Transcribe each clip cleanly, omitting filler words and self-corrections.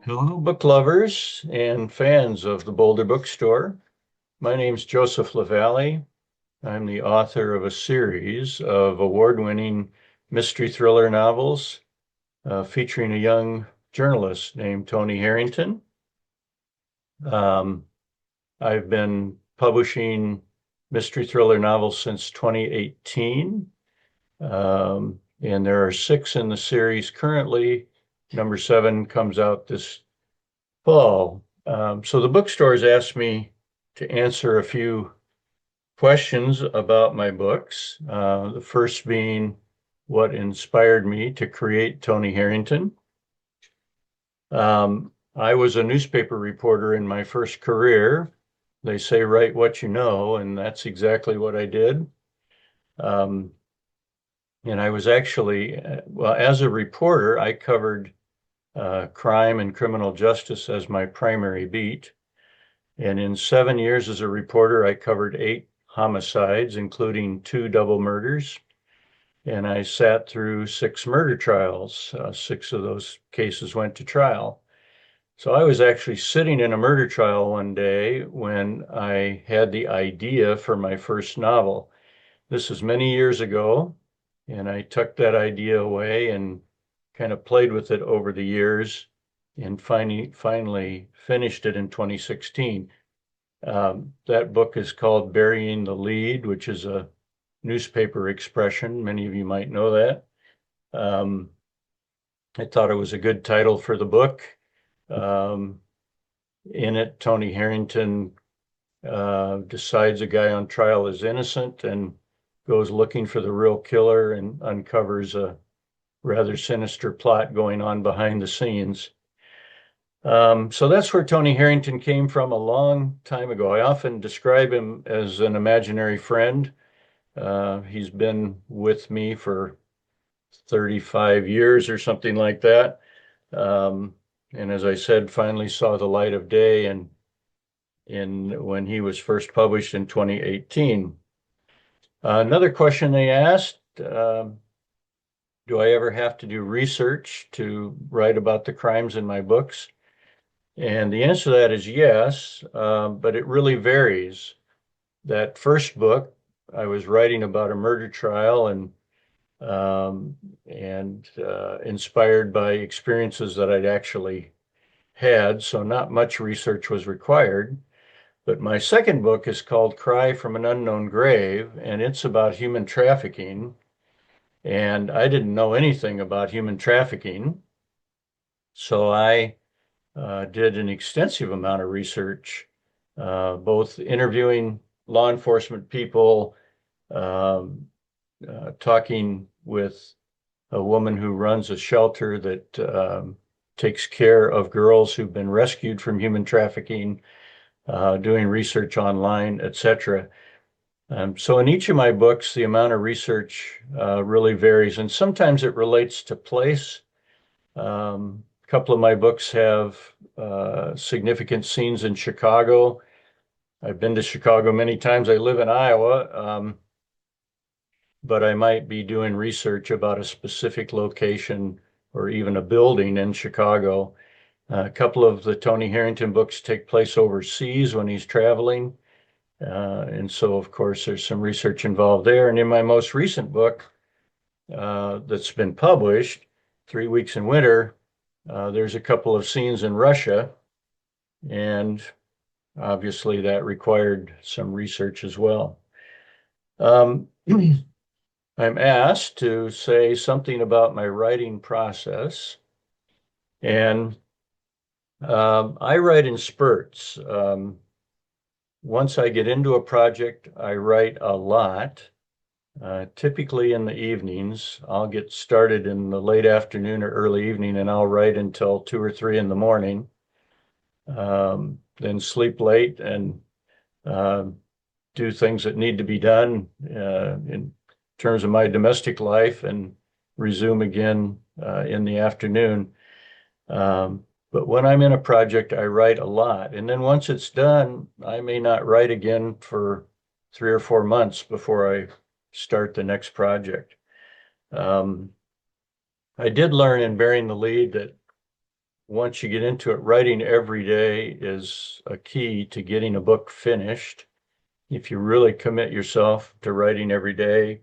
Hello, book lovers and fans of the Boulder Bookstore. My name's Joseph LeValley. I'm the author of a series of award-winning mystery thriller novels featuring a young journalist named Tony Harrington. Um, I've been publishing mystery thriller novels since 2018, and there are 6 in the series currently. Number 7 comes out this fall. So the bookstores asked me to answer a few questions about my books. The first being what inspired me to create Tony Harrington. I was a newspaper reporter in my first career. They say write what you know, and that's exactly what I did. Um, and I was actually, well, as a reporter, I covered crime and criminal justice as my primary beat. And in 7 years as a reporter, I covered 8 homicides, including 2 double murders. And I sat through 6 murder trials. 6 of those cases went to trial. So I was actually sitting in a murder trial one day when I had the idea for my first novel. This was many years ago, and I tucked that idea away and kind of played with it over the years and finally finished it in 2016. That book is called Burying the Lead, which is a newspaper expression. Many of you might know that. Um, I thought it was a good title for the book. Um, in it, Tony Harrington decides a guy on trial is innocent and goes looking for the real killer and uncovers a rather sinister plot going on behind the scenes. So that's where Tony Harrington came from a long time ago. I often describe him as an imaginary friend. He's been with me for 35 years or something like that. And as I said, finally saw the light of day in when he was first published in 2018. Another question they asked, do I ever have to do research to write about the crimes in my books? And the answer to that is yes, but it really varies. That first book, I was writing about a murder trial and inspired by experiences that I'd actually had, so not much research was required. But my second book is called Cry from an Unknown Grave, and it's about human trafficking. And I didn't know anything about human trafficking, so I did an extensive amount of research, both interviewing law enforcement people, um, talking with a woman who runs a shelter that takes care of girls who've been rescued from human trafficking, doing research online, etc. So in each of my books, the amount of research really varies, and sometimes it relates to place. A couple of my books have significant scenes in Chicago. I've been to Chicago many times. I live in Iowa, but I might be doing research about a specific location or even a building in Chicago. A couple of the Tony Harrington books take place overseas when he's traveling. And so, of course, there's some research involved there. And in my most recent book that's been published, 3 Weeks in Winter, there's a couple of scenes in Russia, and obviously that required some research as well. I'm asked to say something about my writing process, and I write in spurts. Once I get into a project, I write a lot. Typically in the evenings, I'll get started in the late afternoon or early evening, and I'll write until 2 or 3 in the morning. Then sleep late and do things that need to be done in terms of my domestic life, and resume again in the afternoon. But when I'm in a project, I write a lot. And then once it's done, I may not write again for 3 or 4 months before I start the next project. I did learn in Burying the Lead that once you get into it, writing every day is a key to getting a book finished. If you really commit yourself to writing every day,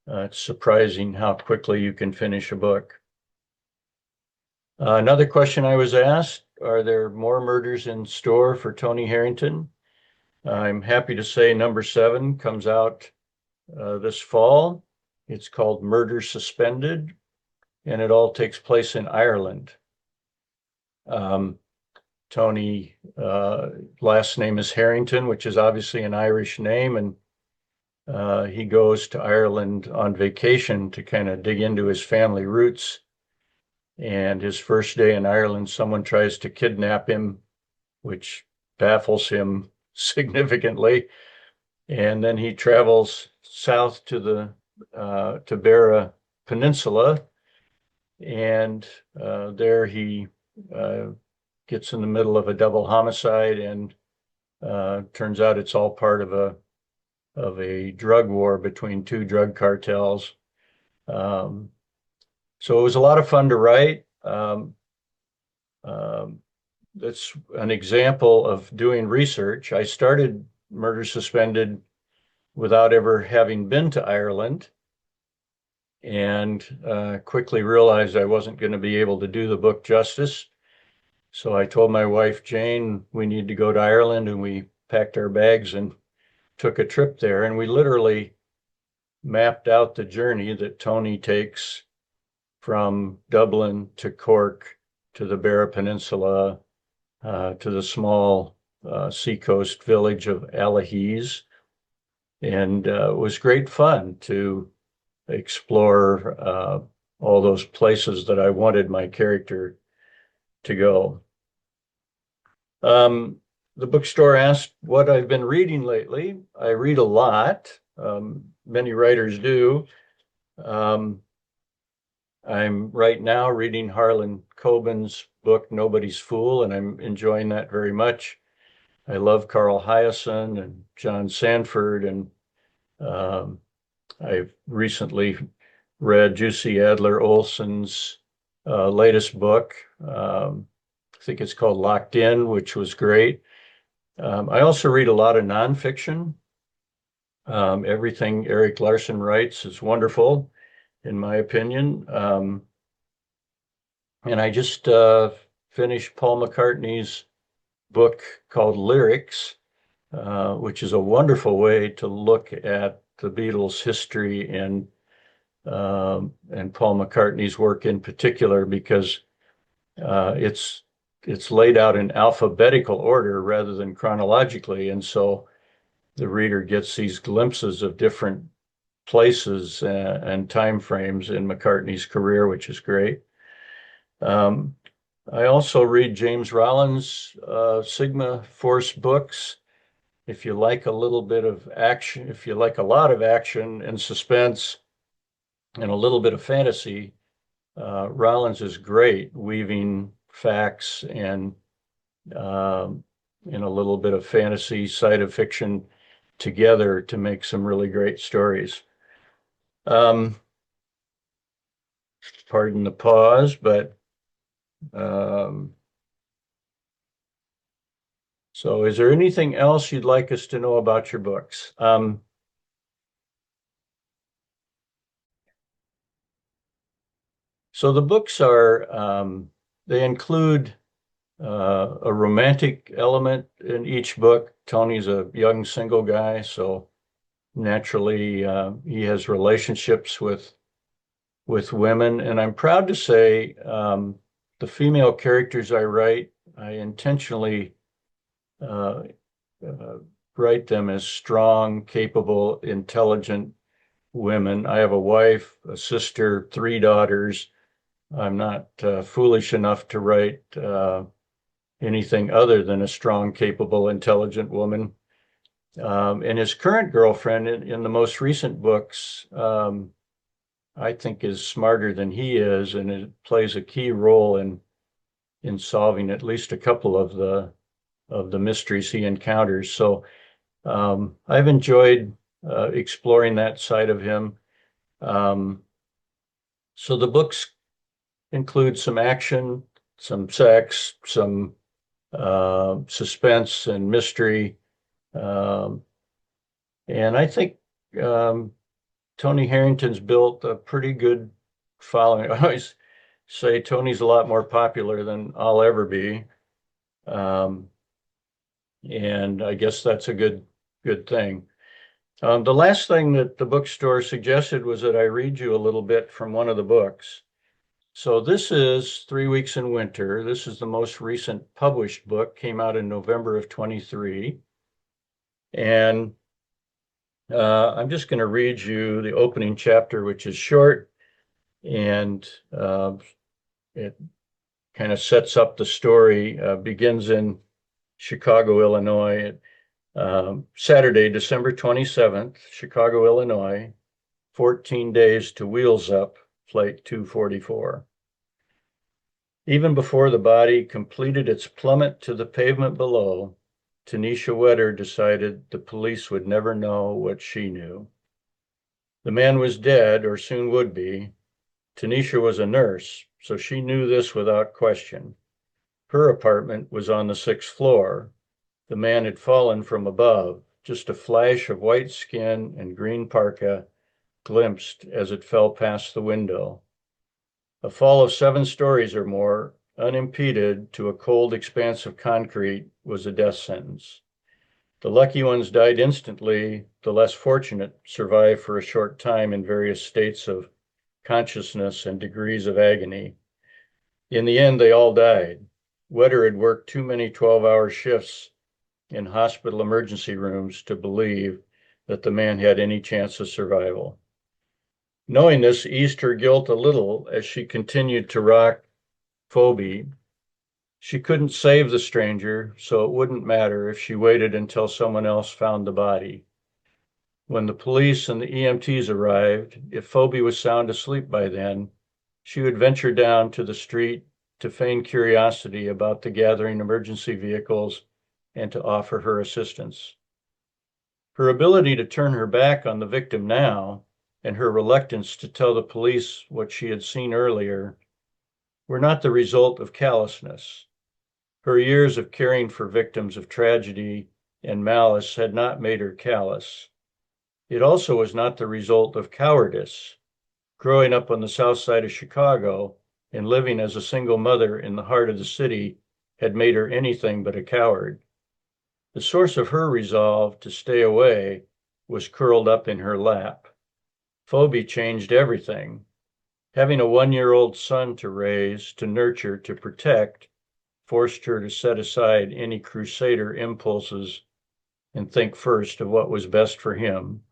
it's surprising how quickly you can finish a book. Another question I was asked, are there more murders in store for Tony Harrington? I'm happy to say number 7 comes out this fall. It's called Murder Suspended, and it all takes place in Ireland. Tony, last name is Harrington, which is obviously an Irish name, and he goes to Ireland on vacation to kind of dig into his family roots. And his first day in Ireland, someone tries to kidnap him, which baffles him significantly. And then he travels south to the to Beara Peninsula, and there he gets in the middle of a double homicide, and turns out it's all part of a drug war between 2 drug cartels. So it was a lot of fun to write. That's an example of doing research. I started Murder Suspended without ever having been to Ireland, and quickly realized I wasn't going to be able to do the book justice. So I told my wife, Jane, we need to go to Ireland, and we packed our bags and took a trip there. And we literally mapped out the journey that Tony takes from Dublin to Cork to the Beara Peninsula to the small seacoast village of Allihies. And it was great fun to explore all those places that I wanted my character to go. The bookstore asked what I've been reading lately. I read a lot. Many writers do. I'm right now reading Harlan Coben's book, Nobody's Fool, and I'm enjoying that very much. I love Carl Hiaasen and John Sanford, and I've recently read Jussi Adler-Olsen's latest book. I think it's called Locked In, which was great. I also read a lot of nonfiction. Everything Erik Larson writes is wonderful, in my opinion. And I just finished Paul McCartney's book called Lyrics, which is a wonderful way to look at the Beatles' history and Paul McCartney's work in particular, because it's laid out in alphabetical order rather than chronologically, and so the reader gets these glimpses of different places and time frames in McCartney's career, which is great. I also read James Rollins' Sigma Force books. If you like a little bit of action, if you like a lot of action and suspense and a little bit of fantasy, Rollins is great, weaving facts and a little bit of fantasy, side of fiction together to make some really great stories. Pardon the pause, but so is there anything else you'd like us to know about your books? So the books are, they include a romantic element in each book. Tony's a young single guy, so naturally he has relationships with women. And I'm proud to say the female characters I write, I intentionally write them as strong, capable, intelligent women. I have a wife, a sister, 3 daughters. I'm not foolish enough to write anything other than a strong, capable, intelligent woman. And his current girlfriend in the most recent books, I think is smarter than he is, and it plays a key role in solving at least a couple of the mysteries he encounters. So I've enjoyed exploring that side of him. So the books include some action, some sex, some suspense and mystery. Um, and I think um, Tony Harrington's built a pretty good following. I always say Tony's a lot more popular than I'll ever be. Um, and I guess that's a good thing. The last thing that the bookstore suggested was that I read you a little bit from one of the books. So this is 3 Weeks in Winter. This is the most recent published book, came out in November of 23. And I'm just going to read you the opening chapter, which is short, and it kind of sets up the story, begins in Chicago, Illinois. Saturday, December 27th, Chicago, Illinois, 14 days to Wheels Up, Flight 244. Even before the body completed its plummet to the pavement below, Tanisha Wetter decided the police would never know what she knew. The man was dead, or soon would be. Tanisha was a nurse, so she knew this without question. Her apartment was on the 6th floor. The man had fallen from above, just a flash of white skin and green parka glimpsed as it fell past the window. A fall of 7 stories or more, unimpeded to a cold expanse of concrete, was a death sentence. The lucky ones died instantly, the less fortunate survived for a short time in various states of consciousness and degrees of agony. In the end, they all died. Wetter had worked too many 12-hour shifts in hospital emergency rooms to believe that the man had any chance of survival. Knowing this eased her guilt a little as she continued to rock Phoebe. She couldn't save the stranger, so it wouldn't matter if she waited until someone else found the body. When the police and the EMTs arrived, if Phoebe was sound asleep by then, she would venture down to the street to feign curiosity about the gathering emergency vehicles and to offer her assistance. Her ability to turn her back on the victim now, and her reluctance to tell the police what she had seen earlier, were not the result of callousness. Her years of caring for victims of tragedy and malice had not made her callous. It also was not the result of cowardice. Growing up on the south side of Chicago and living as a single mother in the heart of the city had made her anything but a coward. The source of her resolve to stay away was curled up in her lap. Phoebe changed everything. Having a 1-year-old son to raise, to nurture, to protect, forced her to set aside any crusader impulses and think first of what was best for him.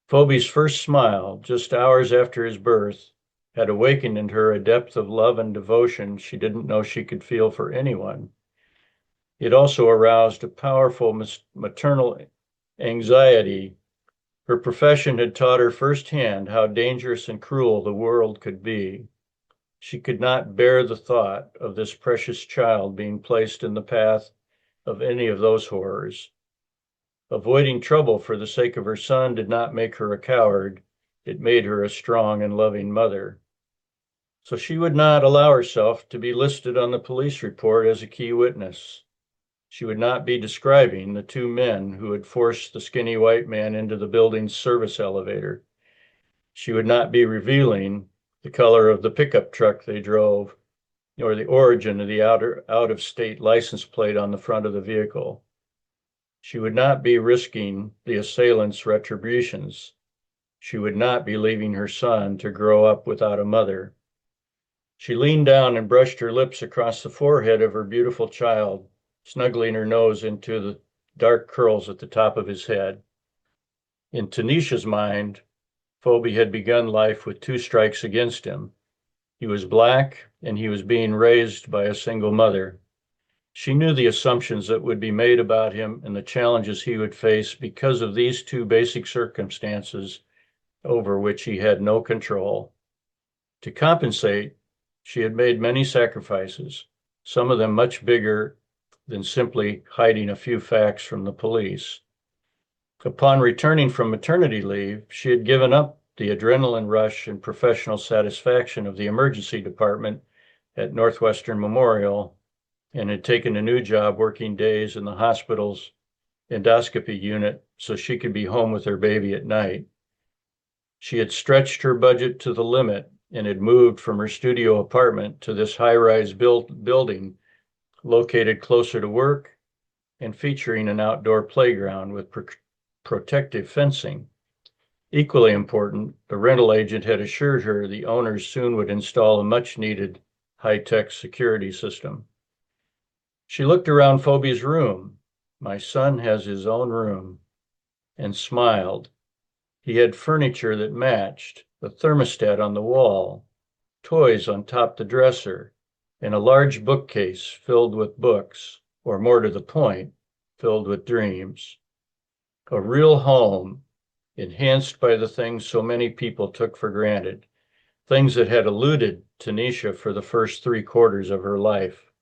Phoebe's first smile, just hours after his birth, had awakened in her a depth of love and devotion she didn't know she could feel for anyone. It also aroused a powerful maternal anxiety. Her profession had taught her firsthand how dangerous and cruel the world could be. She could not bear the thought of this precious child being placed in the path of any of those horrors. Avoiding trouble for the sake of her son did not make her a coward. It made her a strong and loving mother. So she would not allow herself to be listed on the police report as a key witness. She would not be describing the 2 men who had forced the skinny white man into the building's service elevator. She would not be revealing the color of the pickup truck they drove, or the origin of the out-of-state license plate on the front of the vehicle. She would not be risking the assailant's retributions. She would not be leaving her son to grow up without a mother. She leaned down and brushed her lips across the forehead of her beautiful child, snuggling her nose into the dark curls at the top of his head. In Tanisha's mind, Phoebe had begun life with 2 strikes against him. He was Black, and he was being raised by a single mother. She knew the assumptions that would be made about him and the challenges he would face because of these 2 basic circumstances over which he had no control. To compensate, she had made many sacrifices, some of them much bigger than simply hiding a few facts from the police. Upon returning from maternity leave, she had given up the adrenaline rush and professional satisfaction of the emergency department at Northwestern Memorial and had taken a new job working days in the hospital's endoscopy unit so she could be home with her baby at night. She had stretched her budget to the limit and had moved from her studio apartment to this high-rise building located closer to work and featuring an outdoor playground with protective fencing. Equally important, the rental agent had assured her the owners soon would install a much-needed high-tech security system. She looked around Phoebe's room. My son has his own room, and smiled. He had furniture that matched, a thermostat on the wall, toys on top the dresser, and a large bookcase filled with books, or more to the point, filled with dreams. A real home, enhanced by the things so many people took for granted, things that had eluded Tanisha for the first 3/4 of her life.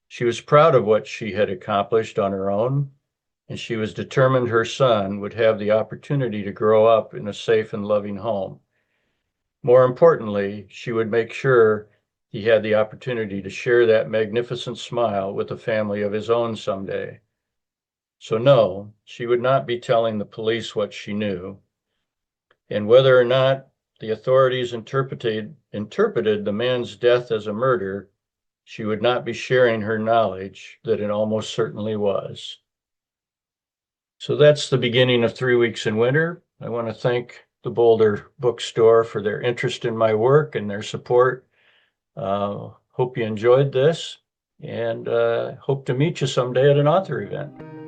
She was proud of what she had accomplished on her own, and she was determined her son would have the opportunity to grow up in a safe and loving home. More importantly, she would make sure he had the opportunity to share that magnificent smile with a family of his own someday. So no, she would not be telling the police what she knew. And whether or not the authorities interpreted the man's death as a murder, she would not be sharing her knowledge that it almost certainly was. So that's the beginning of 3 Weeks in Winter. I want to thank the Boulder Bookstore for their interest in my work and their support. Hope you enjoyed this, and hope to meet you someday at an author event.